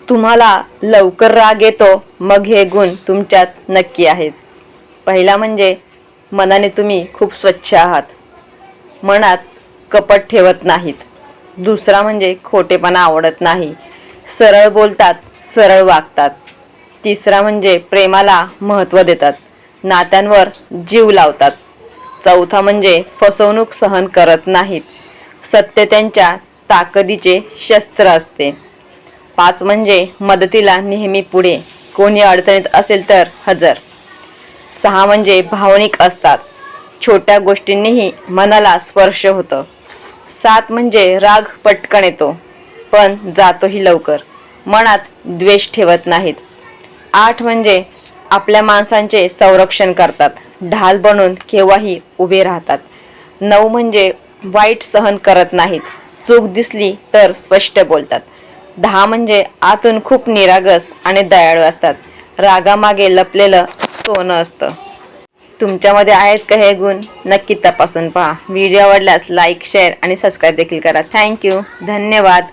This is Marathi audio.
तुम्हाला लवकर राग येतो, मग हे गुण तुमच्यात नक्की आहेत. पहिला म्हणजे मनाने तुम्ही खूप स्वच्छ आहात, मनात कपट ठेवत नाहीत. दुसरा म्हणजे खोटेपणा आवडत नाही, सरळ बोलतात, सरळ वागतात. तिसरा म्हणजे प्रेमाला महत्त्व देतात, नात्यांवर जीव लावतात. चौथा म्हणजे फसवणूक सहन करत नाहीत, सत्य त्यांच्या ताकदीचे शस्त्र असते. पाच म्हणजे मदतीला नेहमी पुढे, कोणी अडचणीत असेल तर हजर. सहा म्हणजे भावनिक असतात, छोट्या गोष्टींनीही मनाला स्पर्श होतं. सात म्हणजे राग पटकन येतो पण जातोही लवकर, मनात द्वेष ठेवत नाहीत. आठ म्हणजे आपल्या माणसांचे संरक्षण करतात, ढाल बनून केव्हाही उभे राहतात. नऊ म्हणजे वाईट सहन करत नाहीत, चूक दिसली तर स्पष्ट बोलतात. 10 म्हणजे आतून खूप निरागस आणि दयाळू असतात, रागामागे लपलेलं सोनं असतं. तुमच्यामध्ये आहेत का हे गुण? नक्की तपासून पहा. व्हिडिओ आवडल्यास लाईक, शेअर आणि सबस्क्राईब देखील करा. थँक्यू. धन्यवाद.